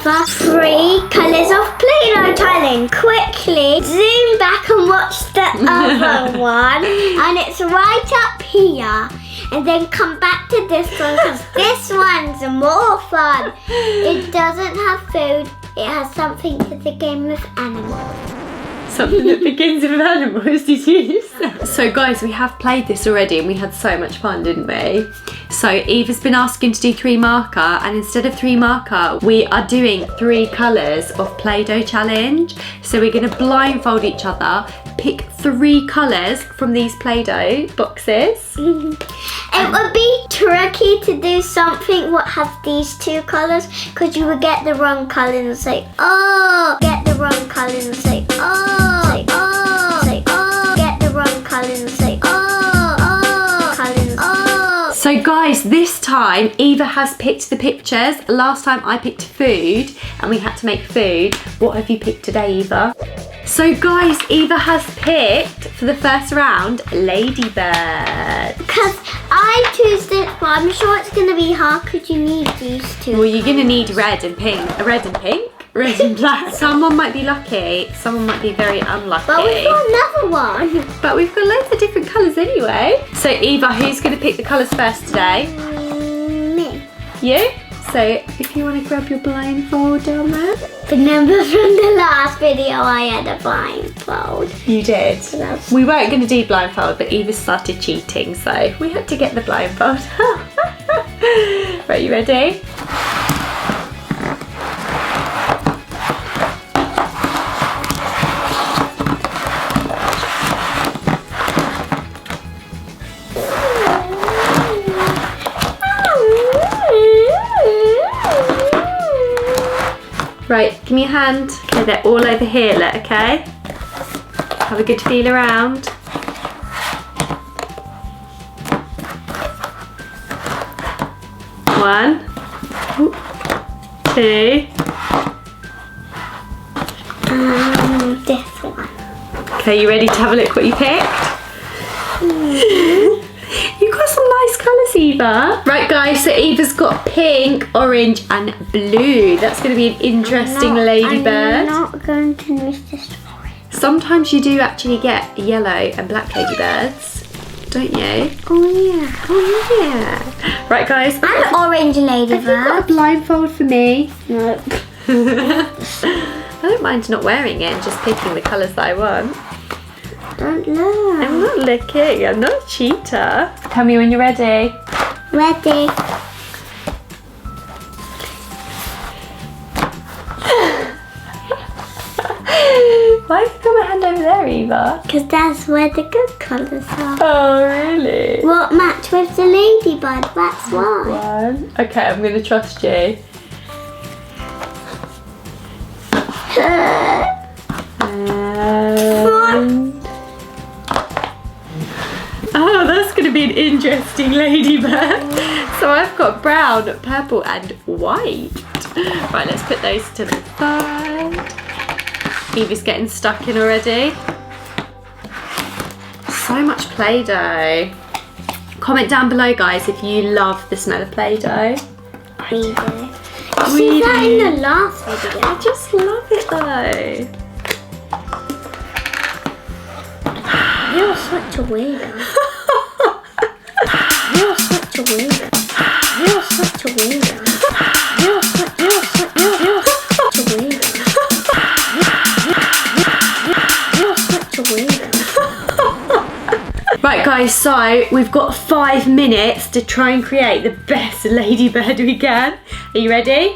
Eva 3 colours of play-doh challenge. Quickly zoom back and watch the other one, and it's right up here. And then come back to this one because this one's more fun. It doesn't have food. It has something to the game with animals. Something that begins with animals, did you say? So guys, we have played this already and we had so much fun, didn't we? So Eva's been asking to do 3 marker, and instead of 3 marker, we are doing 3 colours of Play-Doh challenge. So we're going to blindfold each other, pick 3 colours from these Play-Doh boxes. It would be tricky to do something what has these 2 colours, because you would get the wrong colour and say, oh, get the wrong colour and say, oh, say, oh, say, oh, get the wrong colour and say, oh, oh, colour and oh. So guys, this time Eva has picked the pictures. Last time I picked food and we had to make food. What have you picked today, Eva? So guys, Eva has picked for the first round Ladybird. Because I choose this one. I'm sure it's going to be hard because you need these 2. Well, you're going to need red and pink. Red and pink? Red and black. Someone might be lucky, someone might be very unlucky. But we've got another one. But we've got loads of different colours anyway. So Eva, who's going to pick the colours first today? Me. You? So if you want to grab your blindfold down there. Remember from the last video I had a blindfold. You did. We weren't going to do blindfold, but Eva started cheating, so we had to get the blindfold. Right, you ready? Right, give me your hand. Okay, they're all over here, look, okay? Have a good feel around. One, 2. This one. Okay, you ready to have a look what you picked? You got some nice colours, Eva. Right guys, so Eva's got pink, orange and blue. That's going to be an interesting ladybird. I'm not going to use this orange. Sometimes you do actually get yellow and black ladybirds, don't you? Oh yeah. Oh yeah. Right guys. An orange ladybird. Have you got a blindfold for me? No. I don't mind not wearing it and just picking the colours that I want. Don't look. I'm not looking, I'm not a cheater. Tell me when you're ready. Ready. Why have you got my hand over there, Eva? Because that's where the good colours are. Oh, really? What match with the ladybird, that's why. One. Okay, I'm going to trust you. Oh, that's going to be an interesting ladybird. So I've got brown, purple and white. Right, let's put those to the side. Eva's getting stuck in already. So much Play-Doh. Comment down below, guys, if you love the smell of Play-Doh. We do. You see that in the last video. I just love it though. You're such a weirdo. You're such a weirdo. You're such a weirdo. You're such a weirdo. You're such a weirdo. Right guys, so we've got 5 minutes to try and create the best ladybird we can. Are you ready?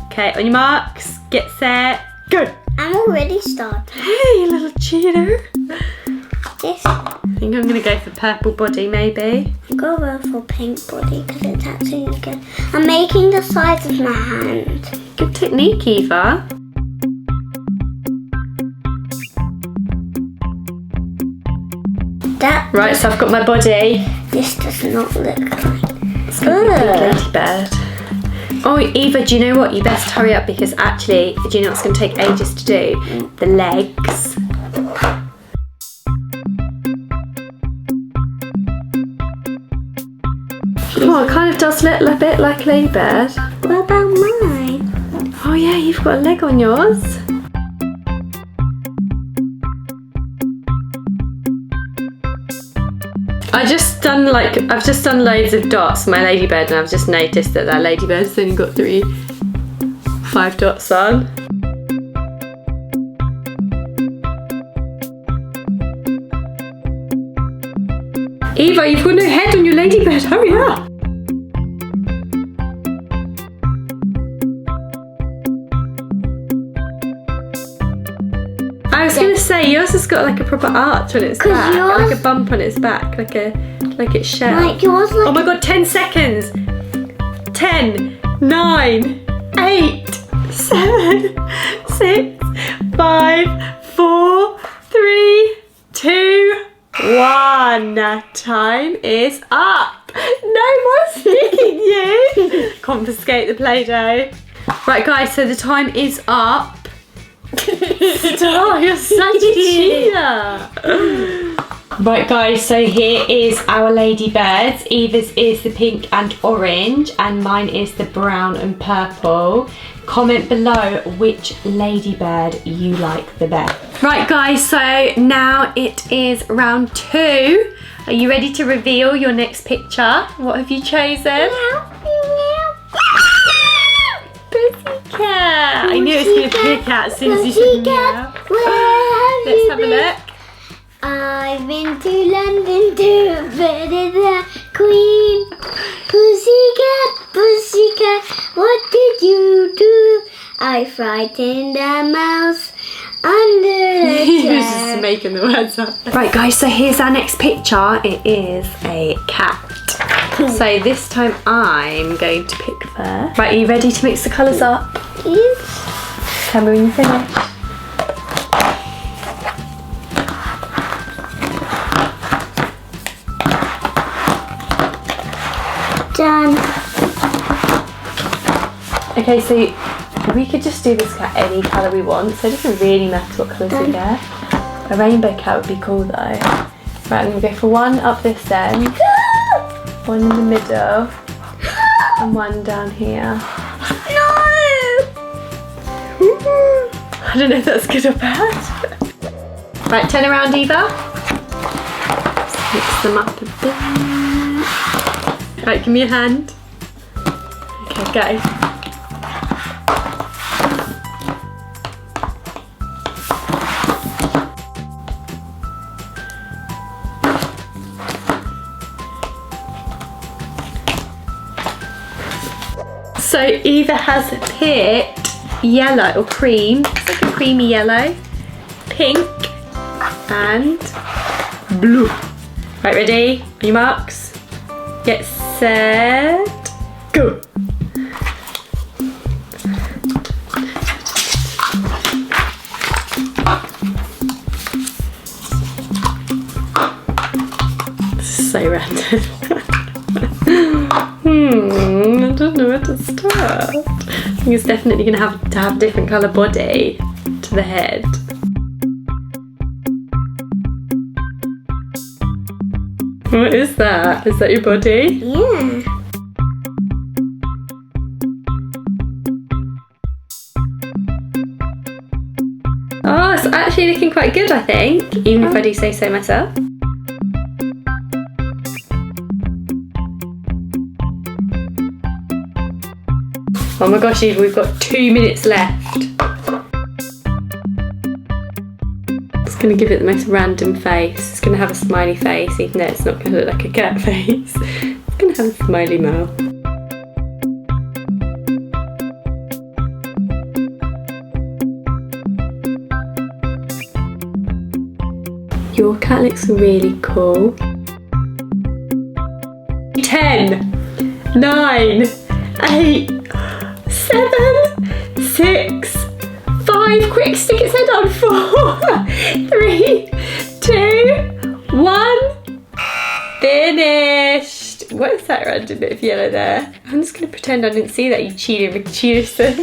Okay, on your marks, get set, go. I'm already starting. Hey, you little cheater. This. I think I'm gonna go for purple body maybe. Go for pink body because it's actually good. I'm making the size of my hand. Good technique, Eva. That. Right, so I've got my body. This does not look like. It's gonna be a big ladybird. Oh, Eva, do you know what? You best hurry up because actually, do you know what's going to take ages to do? The legs. Oh, it kind of does look a bit like a ladybird. What about mine? Oh, Oh yeah, you've got a leg on yours. I've just done loads of dots for my ladybird, and I've just noticed that ladybird's only got 5 dots on. Eva, you've got no head on your ladybird, hurry up! I was gonna say, yours has got like a proper arch on its back, like a bump on its back, like it's shell. Like yours, like oh my god, 10 seconds! 10, 9, 8, 7, 6, 5, 4, 3, 2, 1. Time is up! No more sneaking, you! Confiscate the Play-Doh. Right guys, so the time is up. Stop, you're such a cheater! Right guys, so here is our ladybirds. Eva's is the pink and orange, and mine is the brown and purple. Comment below which ladybird you like the best. Right guys, so now it is round 2. Are you ready to reveal your next picture? What have you chosen? Pussycat! I knew it was going to pick out as soon as you said meow. Let's have a look. I've been to London to visit the Queen. Pussycat, pussycat, what did you do? I frightened a mouse under the He chair. was just making the words up. Right guys, so here's our next picture. It is a cat. So this time I'm going to pick first. Right, are you ready to mix the colours up? Yes. Tell me when you finish. Done. Okay, so we could just do this cat any colour we want, so it doesn't really matter what colours we get. A rainbow cat would be cool though. Right, I'm going to go for one up this end, one in the middle, and one down here. No! I don't know if that's good or bad. Right, turn around, Eva. Just mix them up a bit. Right, give me a hand. Okay, go. So Eva has picked yellow or cream. It's like a creamy yellow, pink, and blue. Right, ready? On your marks. Get set, go. This is so random. I don't know where to start. I think it's definitely going to have a different colour body to the head. What is that? Is that your body? Yeah. Oh, it's actually looking quite good, I think, even if I do say so myself. Oh my gosh, Eva, we've got 2 minutes left. It's going to give it the most random face. It's going to have a smiley face, even though it's not going to look like a cat face. It's going to have a smiley mouth. Your cat looks really cool. 10, 9, 8, 7, 6, 5. Quick, stick its head on. 4, 3, 2, 1. Finished. What is that random bit of yellow there? I'm just going to pretend I didn't see that, you cheater McChewson.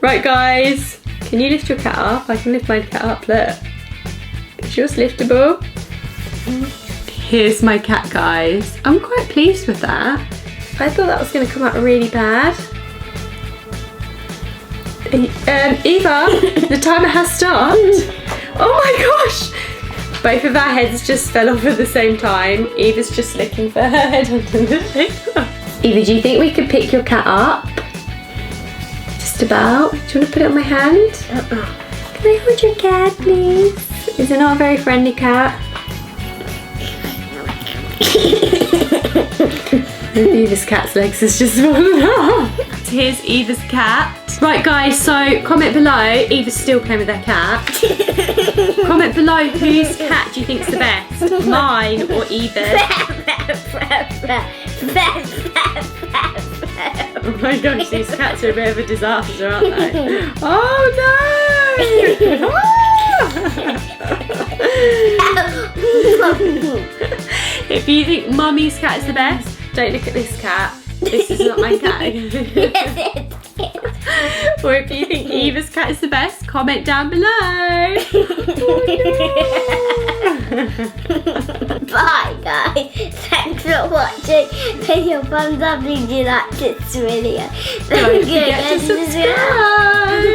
Right, guys. Can you lift your cat up? I can lift my cat up, look. Is yours liftable? Here's my cat, guys. I'm quite pleased with that. I thought that was going to come out really bad. Eva, the timer has stopped. Oh my gosh! Both of our heads just fell off at the same time. Eva's just looking for her head under the table. Eva, do you think we could pick your cat up? Just about. Do you want to put it on my hand? Can I hold your cat, please? Is it not a very friendly cat? Eva's cat's legs has just fallen off. Here's Eva's cat. Right guys, so comment below. Eva's still playing with her cat. Comment below whose cat do you think's the best? Mine or Eva's? Oh my gosh, these cats are a bit of a disaster, aren't they? Oh no! If you think Mummy's cat is the best, don't look at this cat. This is not my cat. Yes, it is. Or if you think Eva's cat is the best, comment down below. Bye guys. Thanks for watching. Put your thumbs up if you liked this video. Don't forget to subscribe.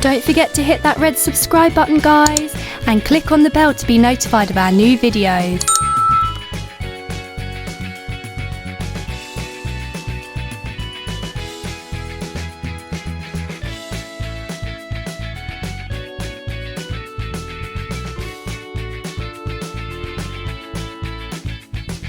Don't forget to hit that red subscribe button, guys, and click on the bell to be notified of our new videos.